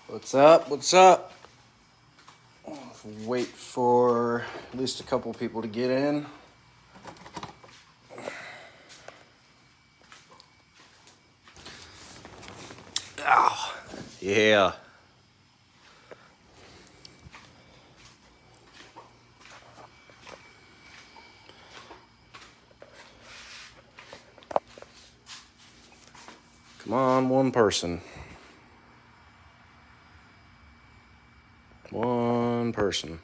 What's up? What's up? Wait for at least a couple people to get in. Oh, yeah. Come on, one person. One person.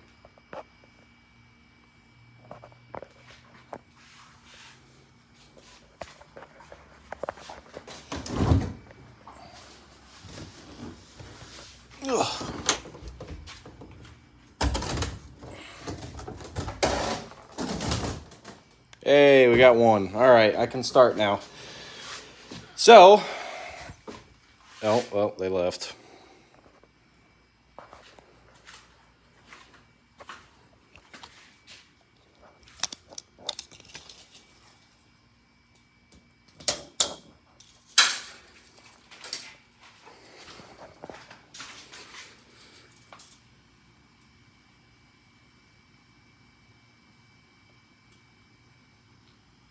Ugh. Hey, we got one. All right, I can start now. So, oh, well, they left.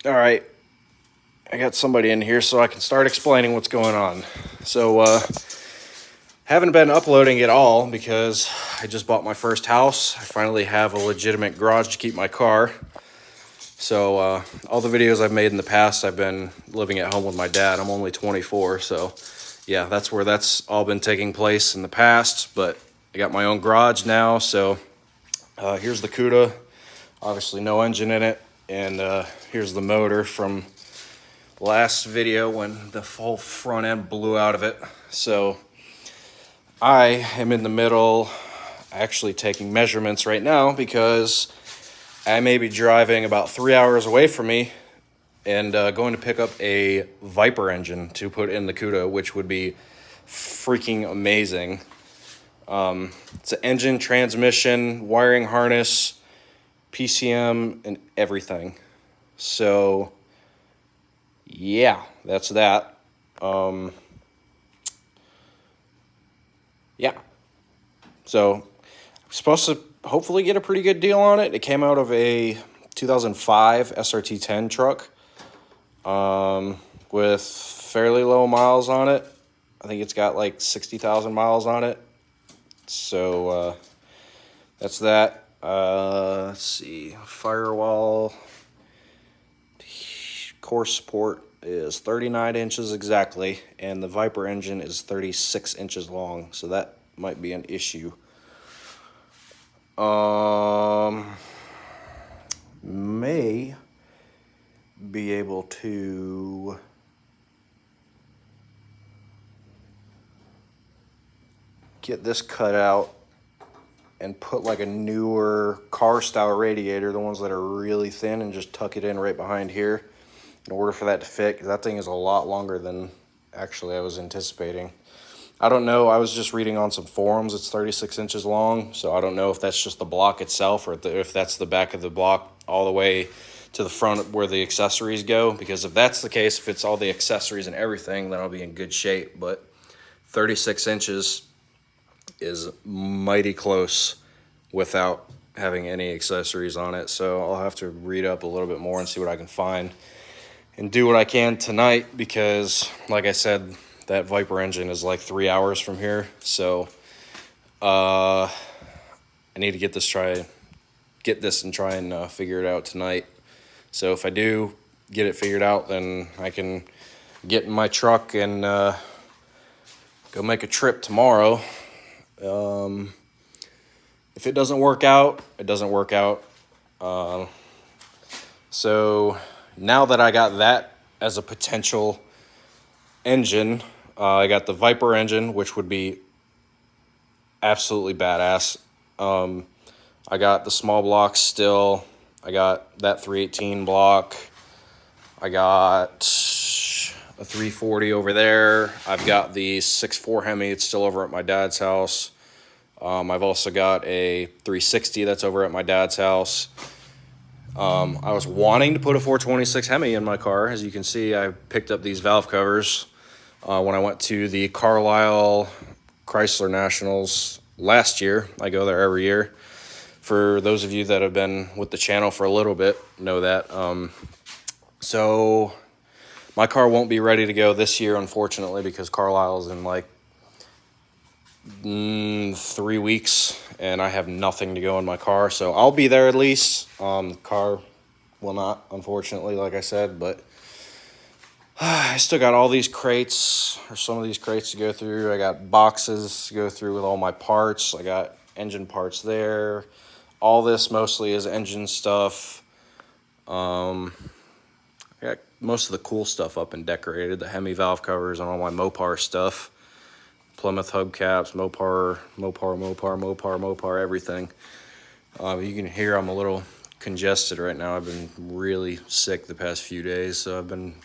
All right, I got somebody in here so I can start explaining what's going on. So, haven't been uploading at all because I just bought my first house. I finally have a legitimate garage to keep my car. So all the videos I've made in the past, I've been living at home with my dad. I'm only 24, so yeah, that's where that's all been taking place in the past. But I got my own garage now, so here's the CUDA. Obviously no engine in it. And here's the motor from last video when the whole front end blew out of it. So I am in the middle actually taking measurements right now because I may be driving about 3 hours away from me and going to pick up a Viper engine to put in the CUDA, which would be freaking amazing. It's an engine, transmission, wiring harness, PCM, and everything. So, yeah, that's that. Yeah. So, I'm supposed to hopefully get a pretty good deal on it. It came out of a 2005 SRT10 truck with fairly low miles on it. I think it's got like 60,000 miles on it. So that's that. Let's see. Firewall core support is 39 inches exactly, and the Viper engine is 36 inches long. So that might be an issue. May be able to get this cut out and put like a newer car style radiator, the ones that are really thin, and just tuck it in right behind here in order for that to fit, because that thing is a lot longer than actually I was anticipating. I don't know. I was just reading on some forums. It's 36 inches long, so I don't know if that's just the block itself or if that's the back of the block all the way to the front where the accessories go. Because if that's the case, if it's all the accessories and everything, then I'll be in good shape. But 36 inches is mighty close without having any accessories on it. So I'll have to read up a little bit more and see what I can find and do what I can tonight, because like I said, that Viper engine is like 3 hours from here. So I need to get this and try and figure it out tonight. So if I do get it figured out, then I can get in my truck and go make a trip tomorrow. If it doesn't work out, it doesn't work out. So now that I got that as a potential engine, I got the Viper engine, which would be absolutely badass. I got the small blocks still. I got that 318 block. I got a 340 over there. I've got the 6.4 Hemi. It's still over at my dad's house. I've also got a 360 that's over at my dad's house. I was wanting to put a 426 Hemi in my car. As you can see, I picked up these valve covers when I went to the Carlisle Chrysler Nationals last year. I go there every year. For those of you that have been with the channel for a little bit, know that. So my car won't be ready to go this year, unfortunately, because Carlisle's in like 3 weeks, and I have nothing to go in my car. So I'll be there at least. The car will not, unfortunately, like I said, but I still got all these crates, or some of these crates to go through. I got boxes to go through with all my parts. I got engine parts there. All this mostly is engine stuff. I got most of the cool stuff up and decorated, the Hemi valve covers and all my Mopar stuff. Plymouth hubcaps, Mopar, everything. You can hear I'm a little congested right now. I've been really sick the past few days, so I've been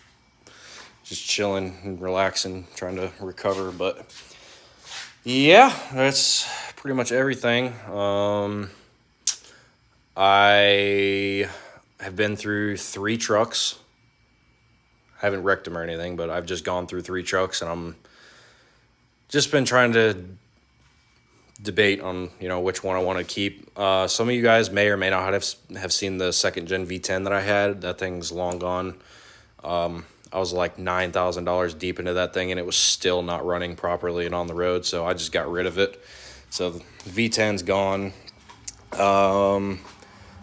just chilling and relaxing, trying to recover. But yeah, that's pretty much everything. I have been through 3 trucks. I haven't wrecked them or anything, but I've just gone through 3 trucks, and I'm just been trying to debate on, which one I want to keep. Some of you guys may or may not have seen the 2nd gen V10 that I had. That thing's long gone. I was like $9,000 deep into that thing, and it was still not running properly and on the road, so I just got rid of it. So the V10's gone.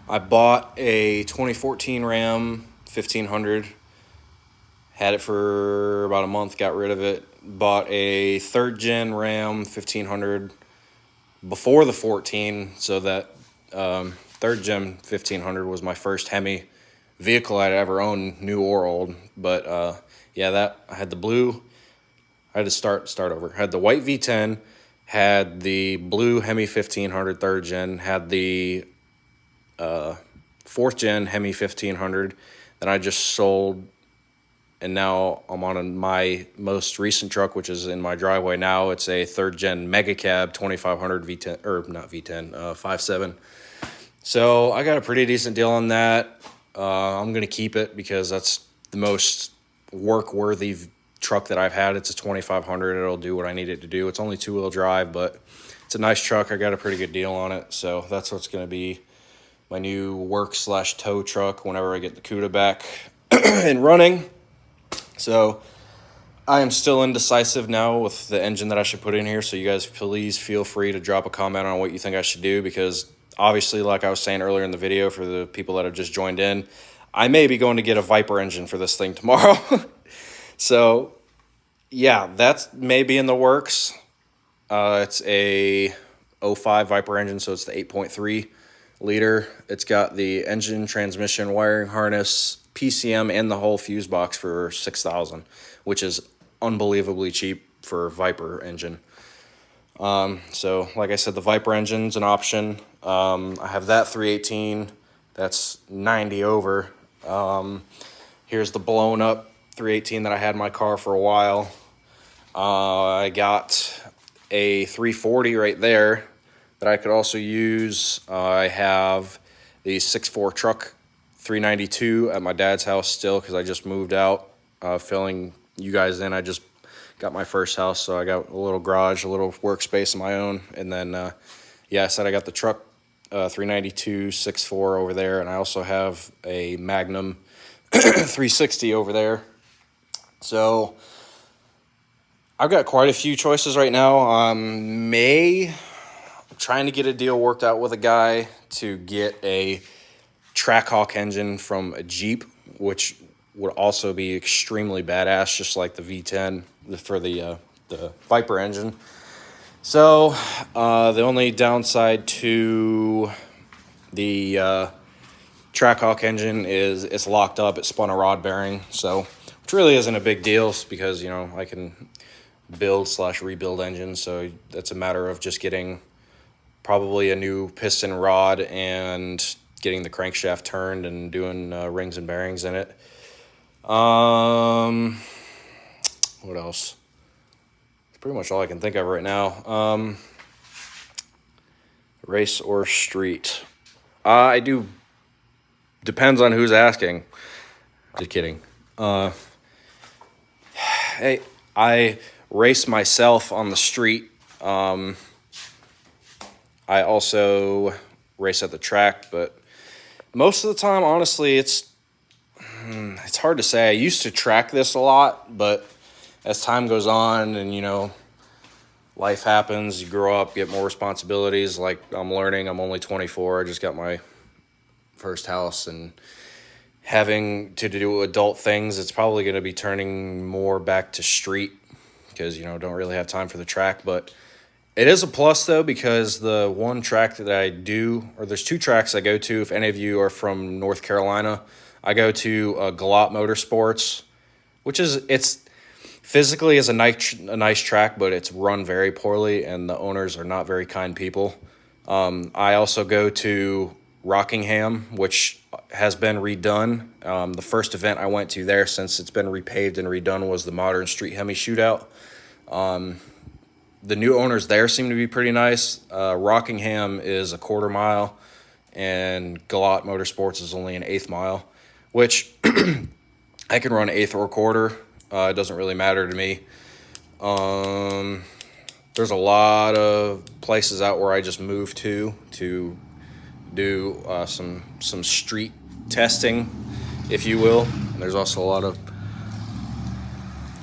I bought a 2014 Ram 1500. Had it for about a month, got rid of it. Bought a 3rd gen Ram 1500 before the 14, so that 3rd gen 1500 was my first Hemi vehicle I'd ever owned, new or old. But yeah, that I had the blue. I had to start over. Had the white V10, had the blue Hemi 1500 3rd gen, had the 4th gen Hemi 1500. Then I just sold, and now I'm on my most recent truck, which is in my driveway now. It's a 3rd gen Mega Cab 2500 V10, or not V10, 5.7. So I got a pretty decent deal on that. I'm going to keep it because that's the most work-worthy truck that I've had. It's a 2500. It'll do what I need it to do. It's only 2-wheel drive, but it's a nice truck. I got a pretty good deal on it. So that's what's going to be my new work/tow truck whenever I get the CUDA back and running. So I am still indecisive now with the engine that I should put in here. So you guys please feel free to drop a comment on what you think I should do, because obviously, like I was saying earlier in the video, for the people that have just joined in, I may be going to get a Viper engine for this thing tomorrow. So yeah, that's maybe in the works. It's a 05 Viper engine, so it's the 8.3 liter. It's got the engine, transmission, wiring harness, PCM, and the whole fuse box for $6,000, which is unbelievably cheap for a Viper engine. So like I said, the Viper engine's an option. I have that 318. That's 90 over. Here's the blown up 318 that I had in my car for a while. I got a 340 right there that I could also use. I have the 6.4 truck 392 at my dad's house still, because I just moved out, filling you guys in. I just got my first house, so I got a little garage, a little workspace of my own. And then, yeah, I said I got the truck 392 6.4 over there, and I also have a Magnum 360 over there. So I've got quite a few choices right now. Trying to get a deal worked out with a guy to get a Trackhawk engine from a Jeep, which would also be extremely badass, just like the V10 for the Viper engine. So the only downside to the Trackhawk engine is it's locked up. It spun a rod bearing, so which really isn't a big deal, because I can build/rebuild engines. So that's a matter of just getting probably a new piston rod and getting the crankshaft turned and doing rings and bearings in it. What else? It's pretty much all I can think of right now. Race or street? I do. Depends on who's asking. Just kidding. Hey, I race myself on the street I also race at the track, but most of the time, honestly, it's hard to say. I used to track this a lot, but as time goes on and, life happens, you grow up, get more responsibilities. Like I'm learning, I'm only 24. I just got my first house, and having to do adult things, it's probably going to be turning more back to street because, don't really have time for the track. But it is a plus though, because the one track that I do, or there's two tracks I go to. If any of you are from North Carolina, I go to Galot Motorsports, which it's physically is a nice track, but it's run very poorly and the owners are not very kind people. I also go to Rockingham, which has been redone. The first event I went to there since it's been repaved and redone was the Modern Street Hemi Shootout. The new owners there seem to be pretty nice. Rockingham is a quarter mile, and Galot Motorsports is only an eighth mile, which I can run eighth or quarter. It doesn't really matter to me. There's a lot of places out where I just move to do some street testing, if you will. And there's also a lot of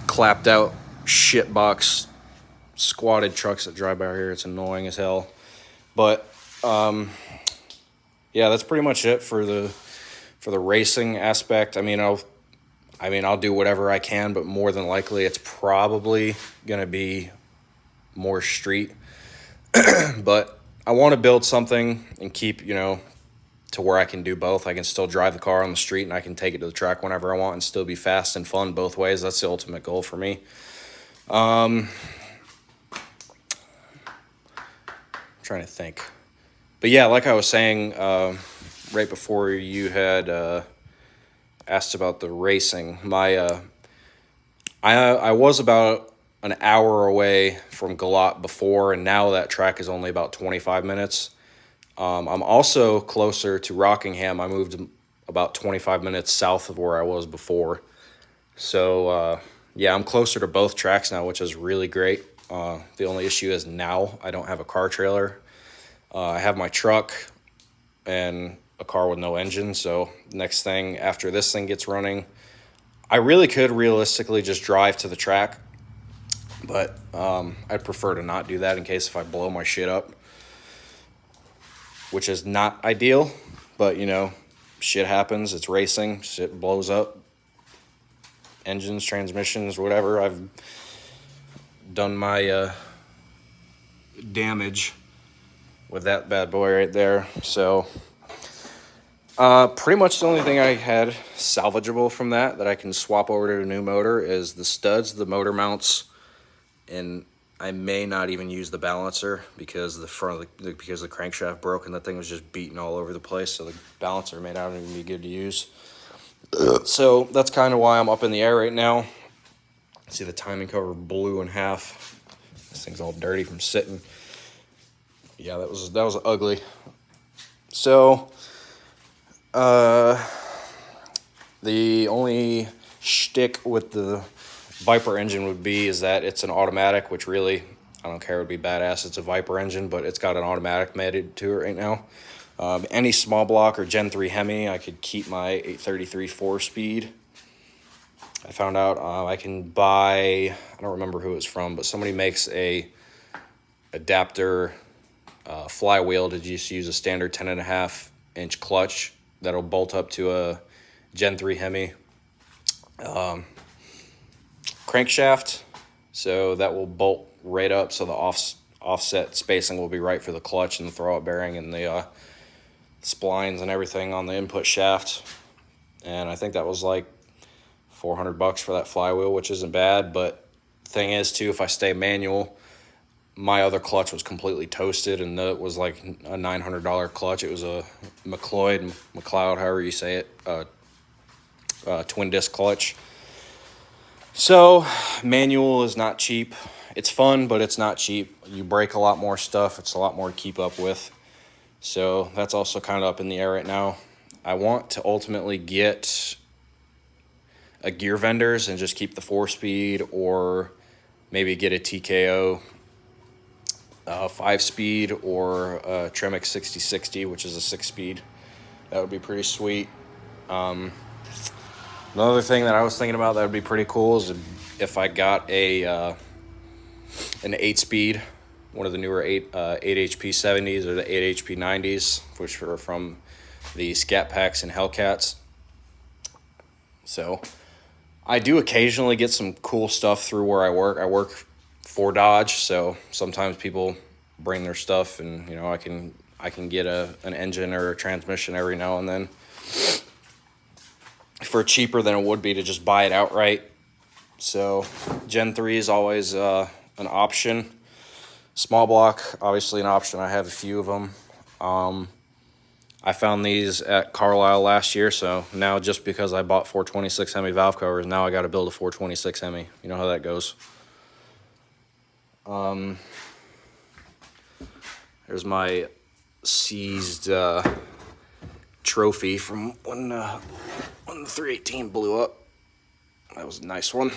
clapped out shitbox squatted trucks that drive by here. It's annoying as hell. But yeah, that's pretty much it for the racing aspect. I'll do whatever I can, but more than likely it's probably gonna be more street. But I want to build something and keep, to where I can do both. I can still drive the car on the street and I can take it to the track whenever I want and still be fast and fun both ways. That's the ultimate goal for me. I'm trying to think. But yeah, like I was saying right before you had asked about the racing, I was about an hour away from Galot before, and now that track is only about 25 minutes. I'm also closer to Rockingham. I moved about 25 minutes south of where I was before. So, yeah, I'm closer to both tracks now, which is really great. The only issue is now I don't have a car trailer. I have my truck and a car with no engine. So next thing after this thing gets running, I really could realistically just drive to the track, but I'd prefer to not do that in case if I blow my shit up, which is not ideal, but shit happens. It's racing. Shit blows up. Engines, transmissions, whatever. I've done my damage with that bad boy right there. So pretty much the only thing I had salvageable from that I can swap over to a new motor is the studs, the motor mounts, and I may not even use the balancer because the crankshaft broke and that thing was just beating all over the place. So the balancer may not even be good to use. So that's kind of why I'm up in the air right now. See, the timing cover blew in half. This thing's all dirty from sitting. Yeah, that was ugly. So the only shtick with the Viper engine would be is that it's an automatic, which really, I don't care, it would be badass. It's a Viper engine, but it's got an automatic mated to it right now. Any small block or Gen 3 Hemi, I could keep my 833 4-speed. I found out I can buy, I don't remember who it's from, but somebody makes a adapter flywheel to just use a standard 10.5-inch clutch that'll bolt up to a Gen 3 Hemi crankshaft, so that will bolt right up, so the offset spacing will be right for the clutch and the throwout bearing and the splines and everything on the input shaft. And I think that was like $400 for that flywheel, which isn't bad. But the thing is too, if I stay manual, my other clutch was completely toasted, and it was like a $900 clutch. It was a McLeod, however you say it, twin disc clutch. So manual is not cheap. It's fun, but it's not cheap. You break a lot more stuff. It's a lot more to keep up with. So that's also kind of up in the air right now. I want to ultimately get a gear vendors and just keep the 4-speed, or maybe get a TKO 5-speed or a Tremec 6060, which is a 6-speed. That would be pretty sweet. Another thing that I was thinking about that would be pretty cool is if I got an 8-speed, one of the newer 8 HP 70s or the 8 HP 90s, which were from the Scat Packs and Hellcats. So I do occasionally get some cool stuff through where I work. I work for Dodge, so sometimes people bring their stuff, and I can get an engine or a transmission every now and then for cheaper than it would be to just buy it outright. So Gen 3 is always an option. Small block, obviously an option. I have a few of them. I found these at Carlisle last year, so now just because I bought 426 Hemi valve covers, now I got to build a 426 Hemi. You know how that goes. There's my seized trophy from when the 318 blew up. That was a nice one.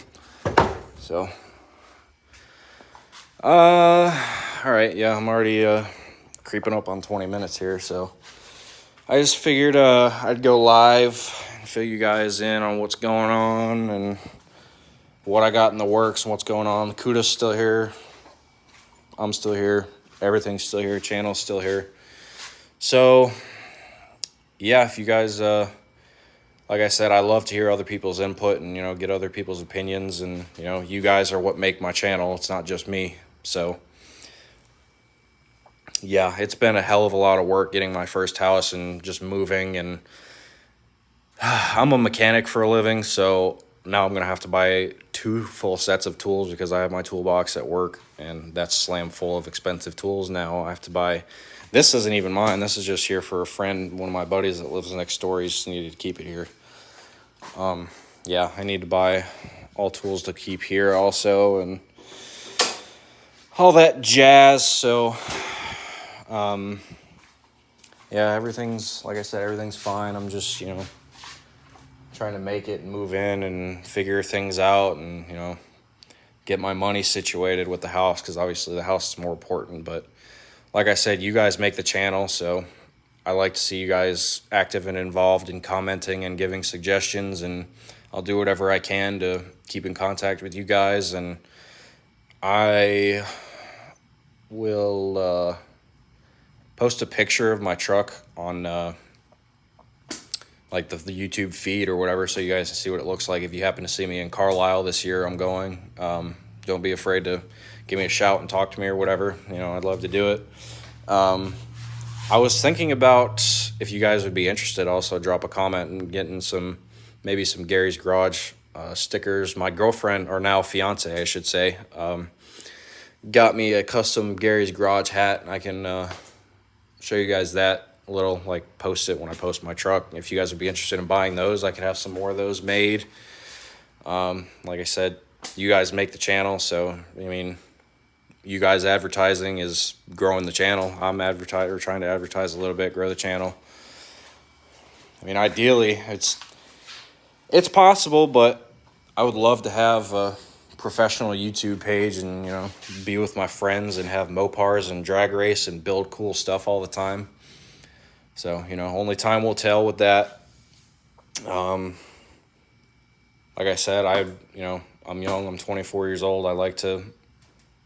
So, all right, yeah, I'm already creeping up on 20 minutes here, so I just figured I'd go live and fill you guys in on what's going on and what I got in the works and what's going on. Kuda's still here. I'm still here. Everything's still here. Channel's still here. So, yeah, if you guys, like I said, I love to hear other people's input and, get other people's opinions. And, you guys are what make my channel. It's not just me. So, yeah, it's been a hell of a lot of work getting my first house and just moving. And I'm a mechanic for a living, so now I'm going to have to buy 2 full sets of tools because I have my toolbox at work, and that's slam full of expensive tools now. I have to buy... This isn't even mine. This is just here for a friend, one of my buddies that lives next door. He just needed to keep it here. Yeah, I need to buy all tools to keep here also, and all that jazz. So, yeah, everything's, like I said, everything's fine. I'm just, trying to make it and move in and figure things out and, get my money situated with the house, because obviously the house is more important. But like I said, you guys make the channel, so I like to see you guys active and involved in commenting and giving suggestions, and I'll do whatever I can to keep in contact with you guys. And I will post a picture of my truck on like the YouTube feed or whatever, so you guys can see what it looks like. If you happen to see me in Carlisle this year, I'm going. Don't be afraid to give me a shout and talk to me or whatever. I'd love to do it. I was thinking about, if you guys would be interested, also drop a comment and getting maybe some Gary's Garage stickers. My girlfriend, or now fiance, I should say, got me a custom Gary's Garage hat, and I can show you guys that a little, like post it when I post my truck. If you guys would be interested in buying those, I could have some more of those made. Like I said, you guys make the channel, so you guys advertising is growing the channel. I'm trying to advertise a little bit, grow the channel. Ideally it's possible, but I would love to have a professional YouTube page and be with my friends and have Mopars and drag race and build cool stuff all the time. So, only time will tell with that. Like I said, I'm young, I'm 24 years old. I like to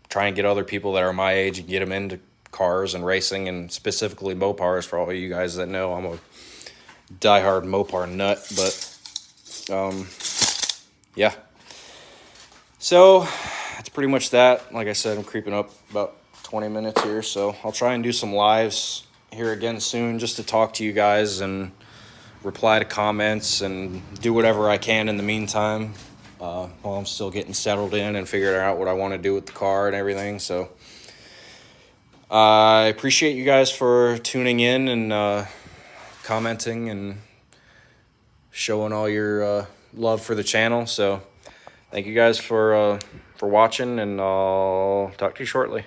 try and get other people that are my age and get them into cars and racing, and specifically Mopars. For all of you guys that know, I'm a diehard Mopar nut. But, yeah. So, that's pretty much that. Like I said, I'm creeping up about 20 minutes here, so I'll try and do some lives here again soon, just to talk to you guys and reply to comments and do whatever I can in the meantime, while I'm still getting settled in and figuring out what I want to do with the car and everything. So I appreciate you guys for tuning in and commenting and showing all your love for the channel. So thank you guys for watching, and I'll talk to you shortly.